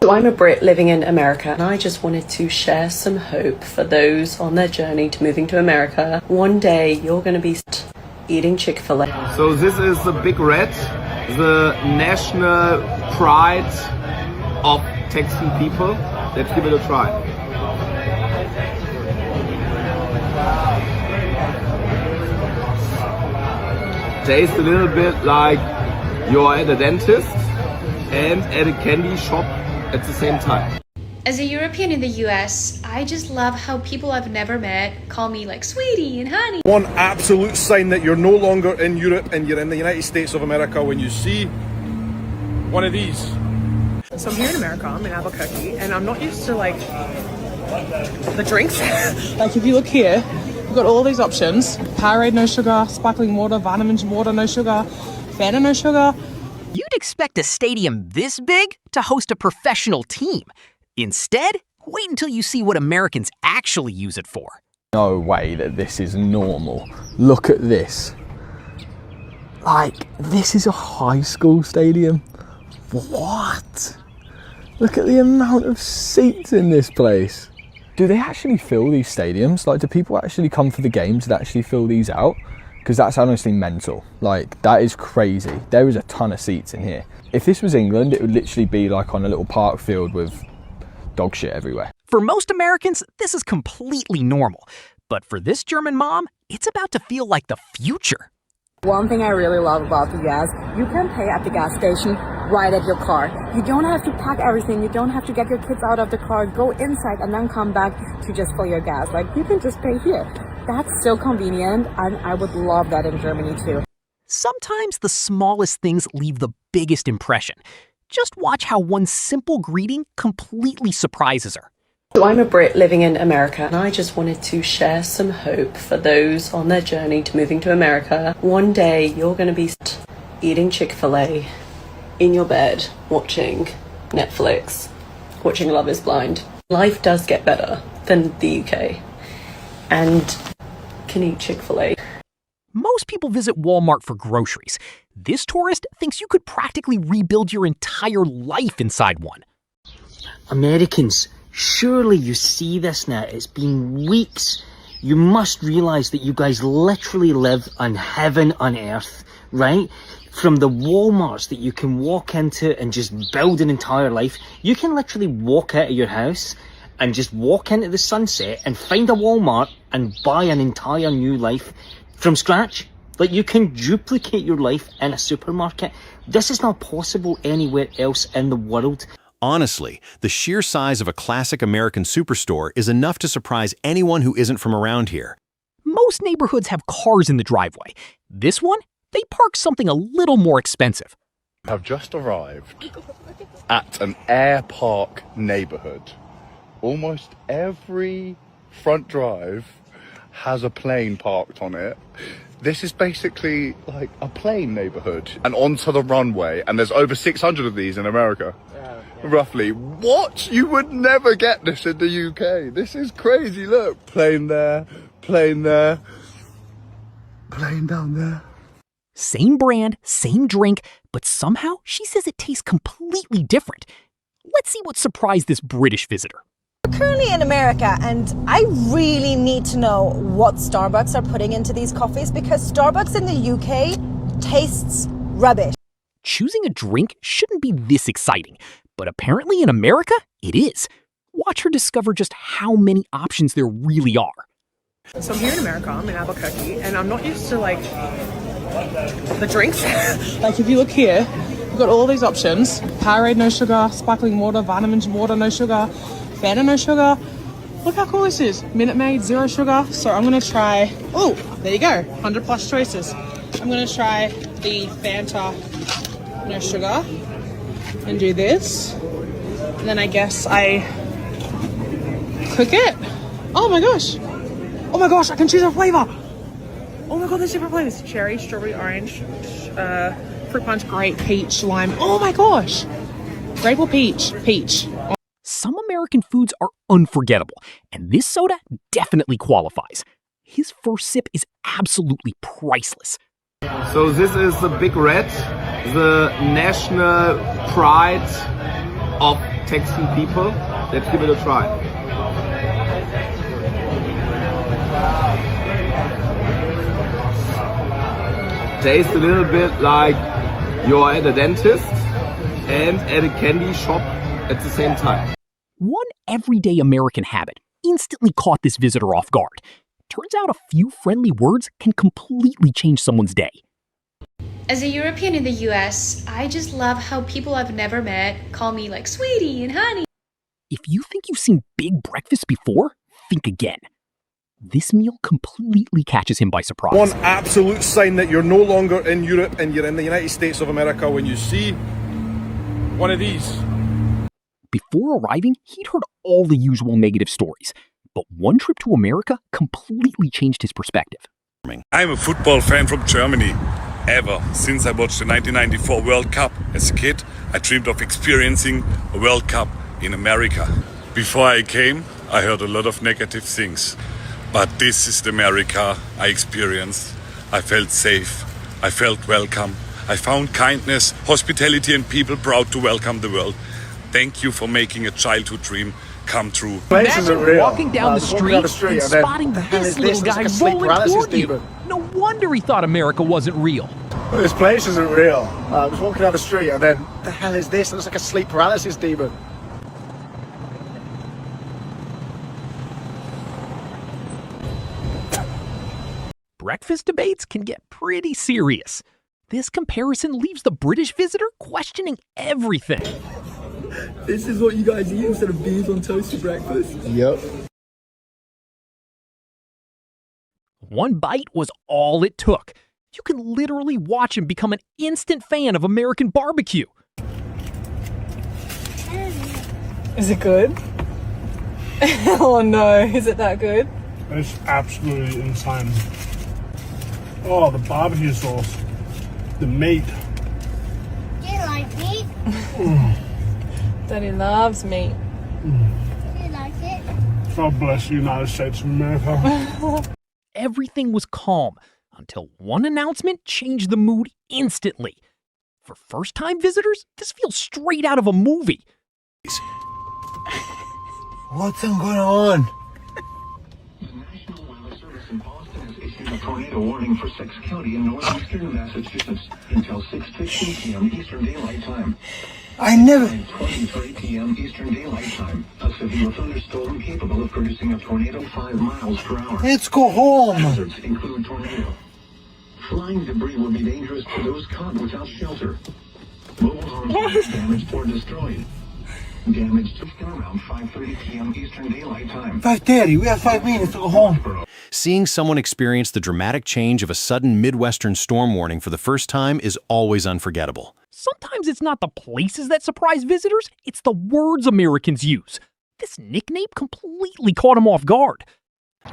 So I'm a Brit living in America, and I just wanted to share some hope for those on their journey to moving to America. One day you're going to be eating Chick-fil-A. So this is the Big Red, the national pride of Texan people. Let's give it a try. Tastes a little bit like you're at a dentist and at a candy shop at the same time. As a European in the US, I just love how people I've never met call me like sweetie and honey. One absolute sign that you're no longer in Europe and you're in the United States of America when you see one of these. So I'm here in America, I'm in Albuquerque, and I'm not used to like the drinks. Like if you look here, we've got all these options. Powerade no sugar, sparkling water, Vitamins water no sugar, Fanta no sugar. You'd expect a stadium this big to host a professional team. Instead, wait until you see what Americans actually use it for. No way that this is normal. Look at this. Like, this is a high school stadium. What? Look at the amount of seats in this place. Do they actually fill these stadiums? Like, do people actually come for the games and actually fill these out? Because that's honestly mental. Like, that is crazy. There is a ton of seats in here. If this was England, it would literally be like on a little park field with dog shit everywhere. For most Americans, this is completely normal. But for this German mom, it's about to feel like the future. One thing I really love about the gas, you can pay at the gas station right at your car. You don't have to pack everything. You don't have to get your kids out of the car, go inside, and then come back to just fill your gas. Like, you can just pay here. That's so convenient, and I would love that in Germany too. Sometimes the smallest things leave the biggest impression. Just watch how one simple greeting completely surprises her. So I'm a Brit living in America, and I just wanted to share some hope for those on their journey to moving to America. One day you're going to be eating Chick-fil-A in your bed, watching Netflix, watching Love is Blind. Life does get better than the UK, and can eat Chick-fil-A. Most people visit Walmart for groceries. This tourist thinks you could practically rebuild your entire life inside one. Americans, surely you see this now. It's been weeks. You must realize that you guys literally live on heaven on earth, right? From the Walmarts that you can walk into and just build an entire life, you can literally walk out of your house and just walk into the sunset and find a Walmart and buy an entire new life from scratch. Like, you can duplicate your life in a supermarket. This is not possible anywhere else in the world. Honestly, the sheer size of a classic American superstore is enough to surprise anyone who isn't from around here. Most neighborhoods have cars in the driveway. This one, they park something a little more expensive. I've just arrived at an air park neighborhood. Almost every front drive has a plane parked on it. This is basically like a plane neighborhood. And onto the runway, and there's over 600 of these in America. Roughly. What? You would never get this in the UK. This is crazy. Look, plane there, plane there, plane down there. Same brand, same drink, but somehow she says it tastes completely different. Let's see what surprised this British visitor. We're currently in America, and I really need to know what Starbucks are putting into these coffees, because Starbucks in the UK tastes rubbish. Choosing a drink shouldn't be this exciting, but apparently in America, it is. Watch her discover just how many options there really are. So I'm here in America, I'm in Albuquerque, and I'm not used to like the drinks. Like if you look here, we've got all these options. Powerade no sugar, sparkling water, Vitamins water no sugar, Fanta no sugar. Look how cool this is. Minute Maid, 0 sugar. So I'm gonna try, oh, there you go, 100 plus choices. I'm gonna try the Fanta no sugar and do this. And then I guess I cook it. Oh my gosh, I can choose a flavor. Oh my god, there's different flavors. Cherry, strawberry, orange, fruit punch, grape, peach, lime. Oh my gosh. Grape or peach? Peach. Some American foods are unforgettable, and this soda definitely qualifies. His first sip is absolutely priceless. So this is the Big Red, the national pride of Texan people. Let's give it a try. Tastes a little bit like you're at a dentist and at a candy shop at the same time. One everyday American habit instantly caught this visitor off guard. Turns out a few friendly words can completely change someone's day. As a European in the US, I just love how people I've never met call me like sweetie and honey. If you think you've seen big breakfast before, think again. This meal completely catches him by surprise. One absolute sign that you're no longer in Europe and you're in the United States of America when you see one of these. Before arriving, he'd heard all the usual negative stories, but one trip to America completely changed his perspective. I'm a football fan from Germany. Ever since I watched the 1994 World Cup as a kid, I dreamed of experiencing a World Cup in America. Before I came, I heard a lot of negative things. But this is the America I experienced. I felt safe. I felt welcome. I found kindness, hospitality, and people proud to welcome the world. Thank you for making a childhood dream come true. Imagine walking down the street and spotting this little guy rolling toward you. No wonder he thought America wasn't real. Well, this place isn't real. I was walking down the street and then, what the hell is this? It looks like a sleep paralysis demon. Breakfast debates can get pretty serious. This comparison leaves the British visitor questioning everything. This is what you guys eat instead of beans on toast for breakfast? Yep. One bite was all it took. You can literally watch him become an instant fan of American barbecue. Is it good? Oh no, is it that good? It's absolutely insane. Oh, the barbecue sauce. The meat. Do you like meat? Daddy loves meat. Do you like it? God bless the United States of America. Everything was calm until one announcement changed the mood instantly. For first-time visitors, this feels straight out of a movie. What's going on? A tornado warning for 6 county in northeastern Massachusetts until 6:15 p.m. Eastern Daylight Time. I never... 23 p.m. Eastern Daylight Time. A severe thunderstorm capable of producing a tornado 5 miles per hour. Let's go home. Hazards include tornado. Flying debris will be dangerous to those caught without shelter. Mobile homes will be damaged or destroyed. Damage to around 5:30 p.m. Eastern Daylight Time. 5:30. We have 5 minutes to go home. Seeing someone experience the dramatic change of a sudden Midwestern storm warning for the first time is always unforgettable. Sometimes it's not the places that surprise visitors, it's the words Americans use. This nickname completely caught him off guard.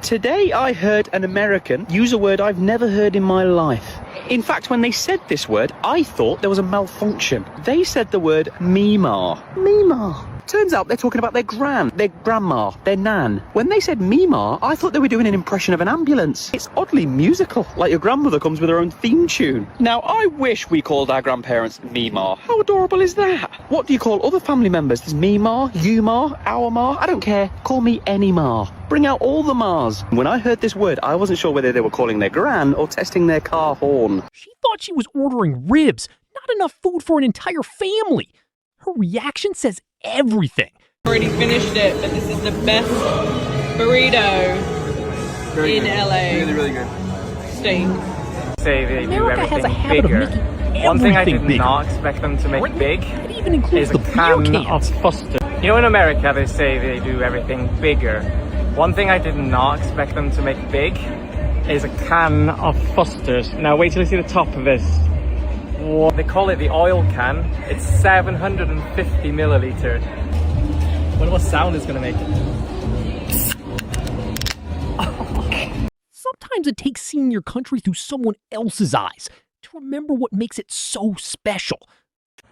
Today I heard an American use a word I've never heard in my life. In fact, when they said this word, I thought there was a malfunction. They said the word Meemaw. Meemaw. Turns out they're talking about their gran, their grandma, their nan. When they said Meemaw, I thought they were doing an impression of an ambulance. It's oddly musical, like your grandmother comes with her own theme tune. Now, I wish we called our grandparents Meemaw. How adorable is that? What do you call other family members? There's Meemaw, you-ma, our ma. I don't care. Call me any ma. Bring out all the Mars. When I heard this word, I wasn't sure whether they were calling their gran or testing their car horn. She thought she was ordering ribs, not enough food for an entire family. Her reaction says everything. Already finished it, but this is the best burrito in LA. Really good. Steak. Say they America do has a everything habit bigger. of making One thing I did everything not expect them to make big It even includes is the a beer can cans. of custard. You know, in America they say they do everything bigger. One thing I did not expect them to make big is a can of custard. Now wait till you see the top of this. Whoa. They call it the oil can. It's 750 milliliter. Wonder what sound it's gonna make. Sometimes it takes seeing your country through someone else's eyes to remember what makes it so special.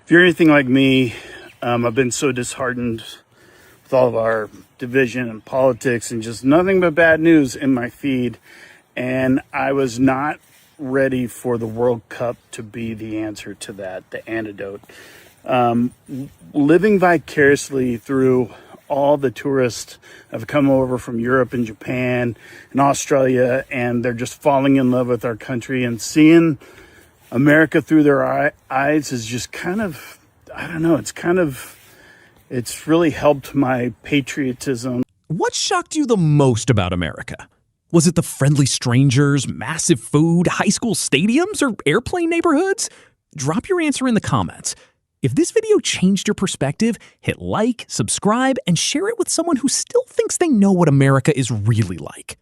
If you're anything like me, I've been so disheartened with all of our division and politics and just nothing but bad news in my feed. And I was not ready for the World Cup to be the answer to that, the antidote. living vicariously through all the tourists that have come over from Europe and Japan and Australia, and they're just falling in love with our country, and seeing America through their eyes is just kind of, I don't know, it's really helped my patriotism. What shocked you the most about America? Was it the friendly strangers, massive food, high school stadiums, or airplane neighborhoods? Drop your answer in the comments. If this video changed your perspective, hit like, subscribe, and share it with someone who still thinks they know what America is really like.